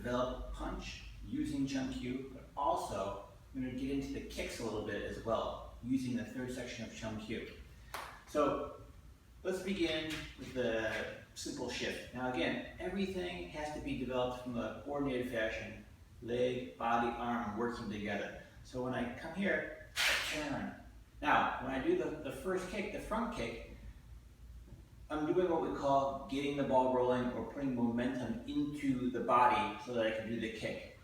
develop punch using chum Q, but also I'm going to get into the kicks a little bit as well, using the third section of chum Q. So let's begin with the simple shift. Now again, everything has to be developed from a coordinated fashion, leg, body, arm working together. So when I come here, I turn. Now, when I do the first kick, the front kick, I'm doing what we call getting the ball rolling or putting momentum into the body so that I can do the kick.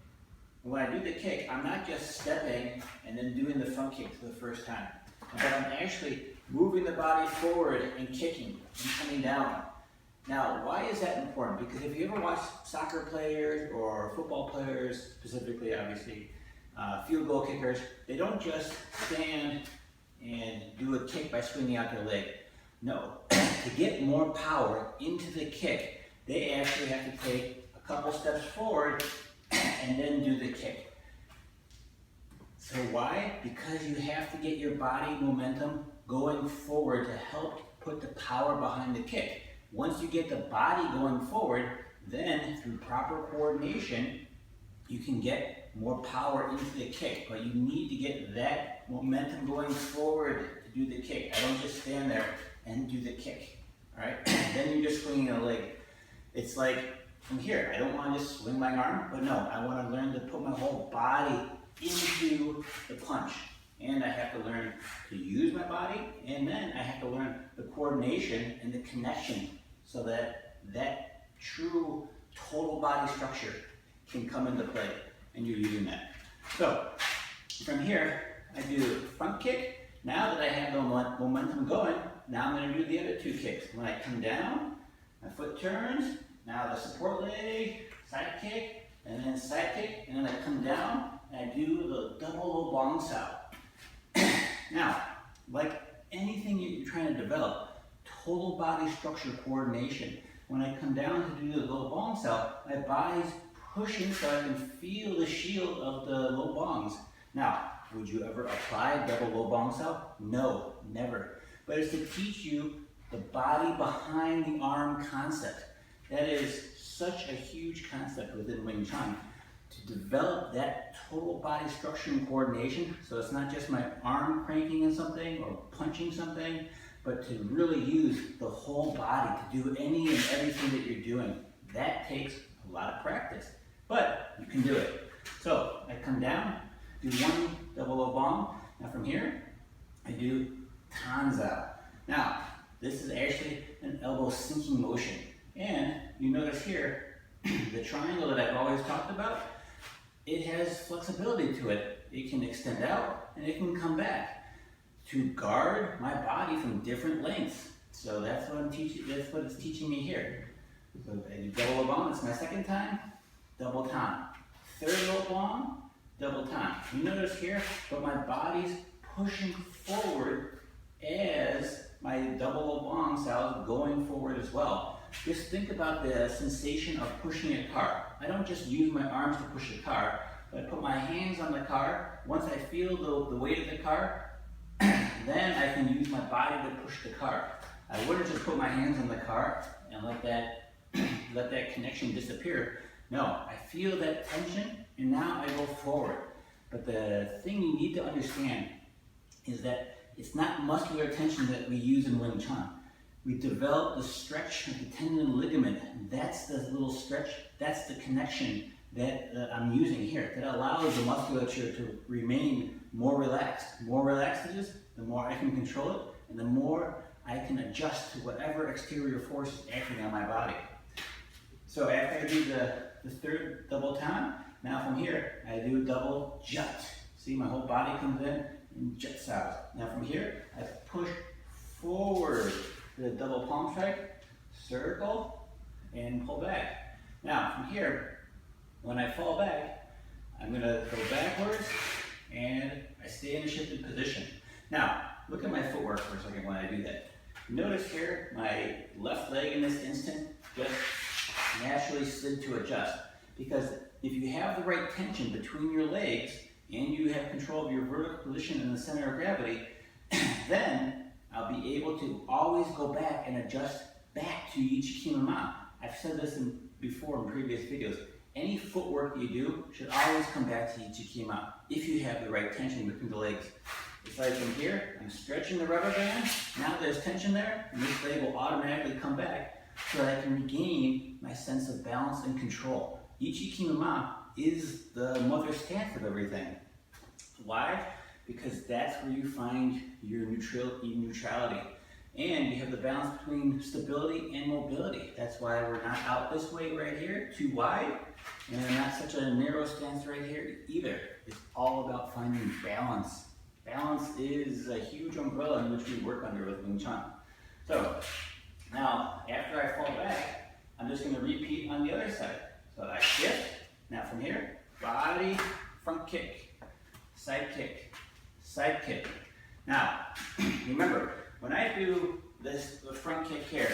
And when I do the kick, I'm not just stepping and then doing the front kick for the first time, but I'm actually moving the body forward and kicking and coming down. Now, why is that important? Because if you ever watch soccer players or football players, specifically, obviously, field goal kickers, they don't just stand and do a kick by swinging out their leg. No, to get more power into the kick, they actually have to take a couple steps forward and then do the kick. So why? Because you have to get your body momentum going forward to help put the power behind the kick. Once you get the body going forward, then through proper coordination, you can get more power into the kick. But you need to get that momentum going forward to do the kick. I don't just stand there and do the kick, all right? Then you're just swinging a leg. It's like from here, I don't want to just swing my arm, but no, I want to learn to put my whole body into the punch. And I have to learn to use my body, and then I have to learn the coordination and the connection so that that true total body structure can come into play, and you're using that. So from here, I do front kick. Now that I have the momentum going, now I'm going to do the other two kicks. When I come down, my foot turns, now the support leg, side kick, and then side kick, and then I come down, and I do the double low bong sao. Now, like anything you're trying to develop, total body structure coordination. When I come down to do the low bong sao, my body's pushing so I can feel the shield of the low bongs. Now, would you ever apply double low bong sao? No, never. But it's to teach you the body behind the arm concept. That is such a huge concept within Wing Chun. To develop that total body structure and coordination, so it's not just my arm cranking in something or punching something, but to really use the whole body to do any and everything that you're doing. That takes a lot of practice, but you can do it. So I come down, do one double low bong. Now from here, I do tan zao. Now, this is actually an elbow sinking motion. And you notice here, the triangle that I've always talked about, it has flexibility to it. It can extend out and it can come back to guard my body from different lengths. So that's what I'm teaching. That's what it's teaching me here. So I do double low bong. It's my second time. Double tan. Third low bong. Double tan. You notice here, but my body's pushing forward as my double low bong sao is going forward as well. Just think about the sensation of pushing a car. I don't just use my arms to push the car, but I put my hands on the car. Once I feel the weight of the car, then I can use my body to push the car. I wouldn't just put my hands on the car and let that connection disappear. No, I feel that tension and now I go forward. But the thing you need to understand is that it's not muscular tension that we use in Wing Chun. We develop the stretch of the tendon and ligament. That's the little stretch, that's the connection that I'm using here that allows the musculature to remain more relaxed. The more relaxed it is, the more I can control it, and the more I can adjust to whatever exterior force is acting on my body. So after I do the third double tan, now from here, I do double jut. See, my whole body comes in and juts out. Now from here, I push forward to the double palm strike, circle, and pull back. Now from here, when I fall back, I'm gonna go backwards and I stay in a shifted position. Now, look at my footwork for a second when I do that. Notice here, my left leg in this instant just naturally slid to adjust. Because if you have the right tension between your legs and you have control of your vertical position in the center of gravity, then I'll be able to always go back and adjust back to each kima. I've said this before in previous videos. any footwork you do should always come back to Ichikima if you have the right tension between the legs. It's like from here, I'm stretching the rubber band, now there's tension there, and this leg will automatically come back so that I can regain my sense of balance and control. Ichikima is the mother stance of everything. Why? Because that's where you find your neutrality. And you have the balance between stability and mobility. That's why we're not out this way right here, too wide, and not such a narrow stance right here either. It's all about finding balance. Balance is a huge umbrella in which we work under with Wing Chun. So now, after I fall back, I'm just going to repeat on the other side. So I shift. Now from here, body, front kick, side kick, side kick. Now, remember, when I do this, the front kick here,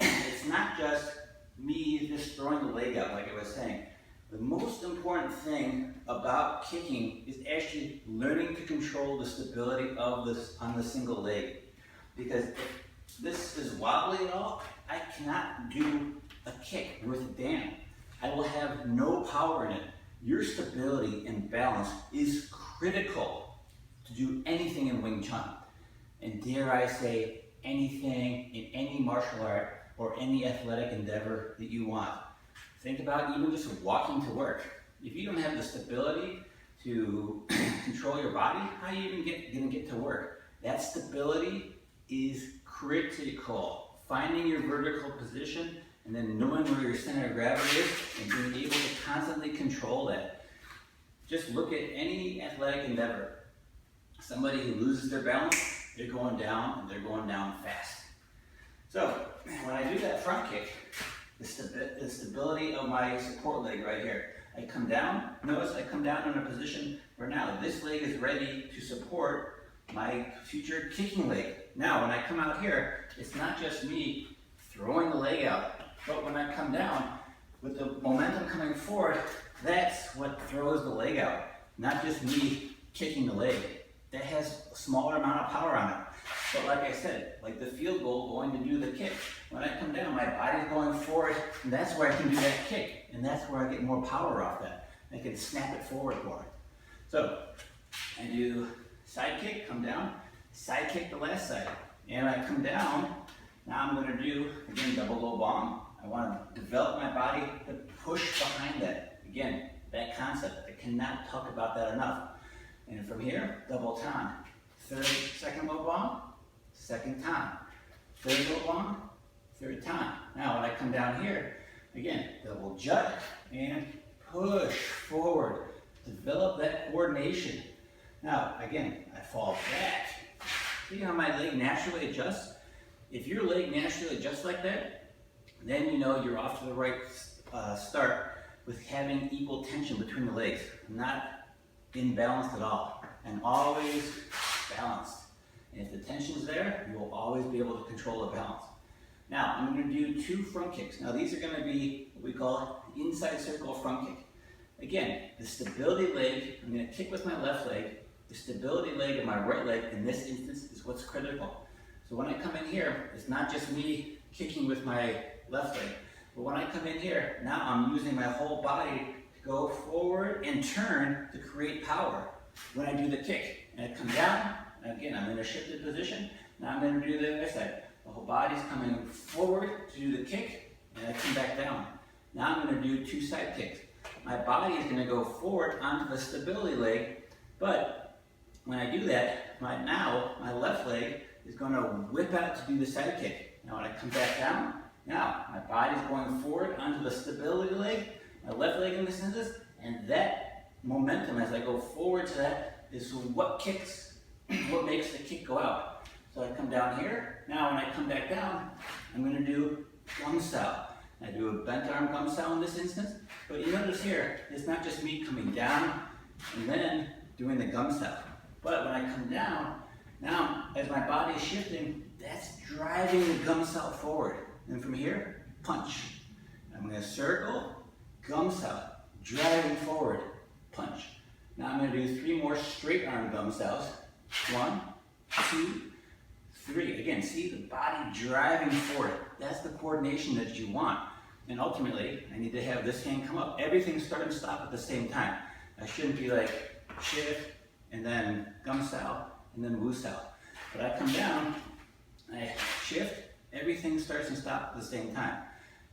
it's not just me just throwing the leg out like I was saying. The most important thing about kicking is actually learning to control the stability of this on the single leg. Because if this is wobbly at all, I cannot do a kick worth a damn. I will have no power in it. Your stability and balance is critical to do anything in Wing Chun. And dare I say, anything in any martial art or any athletic endeavor that you want. Think about even just walking to work. If you don't have the stability to control your body, how are you even gonna get to work? That stability is critical. Finding your vertical position and then knowing where your center of gravity is and being able to constantly control that. Just look at any athletic endeavor. Somebody who loses their balance, they're going down and they're going down fast. So when I do that front kick, the stability of my support leg right here, I come down, notice I come down in a position where now this leg is ready to support my future kicking leg. Now when I come out here, it's not just me throwing the leg out, but when I come down, with the momentum coming forward, that's what throws the leg out, not just me kicking the leg. That has a smaller amount of power on it. But like I said, like the field goal going to do the kick, when I come down, my body's going forward, and that's where I can do that kick, and that's where I get more power off that. I can snap it forward more. So I do side kick, come down, side kick the last side, and I come down. Now I'm going to do, again, double low bomb. I want to develop my body to push behind that. Again, that concept, I cannot talk about that enough. And from here, double tan. Second low bomb, second tan. Third low bomb, third tan. Now when I come down here, again, double jut and push forward. Develop that coordination. Now, again, I fall back. See how my leg naturally adjusts? If your leg naturally adjusts like that, then you know you're off to the right start with having equal tension between the legs, not imbalanced at all, and always balanced. And if the tension's there, you will always be able to control the balance. Now, I'm going to do 2 front kicks. Now, these are going to be what we call inside circle front kick. Again, the stability leg, I'm going to kick with my left leg. The stability leg of my right leg, in this instance, is what's critical. So when I come in here, it's not just me kicking with my left leg. But when I come in here, now I'm using my whole body to go forward and turn to create power when I do the kick. And I come down, and again, I'm in a shifted position. Now I'm going to do the other side. The whole body's coming forward to do the kick, and I come back down. Now I'm going to do 2 side kicks. My body is going to go forward onto the stability leg, but when I do that, my left leg is going to whip out to do the side kick. Now when I come back down, now my body's going forward onto the stability leg, my left leg in this instance, and that momentum as I go forward to that is what makes the kick go out. So I come down here. Now when I come back down, I'm going to do gum style. I do a bent arm gum style in this instance, but you notice here, it's not just me coming down and then doing the gum style. But when I come down, now as my body is shifting, that's driving the gum style forward. And from here, punch. I'm going to circle, gum style, driving forward, punch. Now I'm going to do 3 more straight arm gum styles. 1, 2, 3. Again, see the body driving forward. That's the coordination that you want. And ultimately, I need to have this hand come up. Everything start and stop at the same time. I shouldn't be like shift, and then gum style, and then woo style. But I come down, I shift, everything starts and stops at the same time.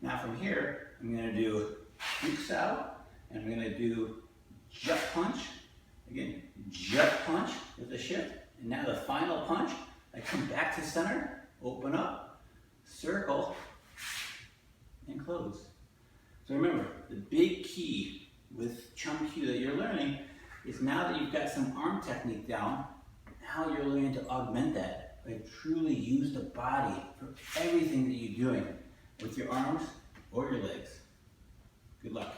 Now from here, I'm gonna do juke style, and I'm gonna do jut punch. Again, jut punch with a shift. And now the final punch, I come back to center, open up, circle, and close. So remember, the big key with chum Q that you're learning is now that you've got some arm technique down, now you're learning to augment that. Like truly use the body for everything that you're doing with your arms or your legs. Good luck.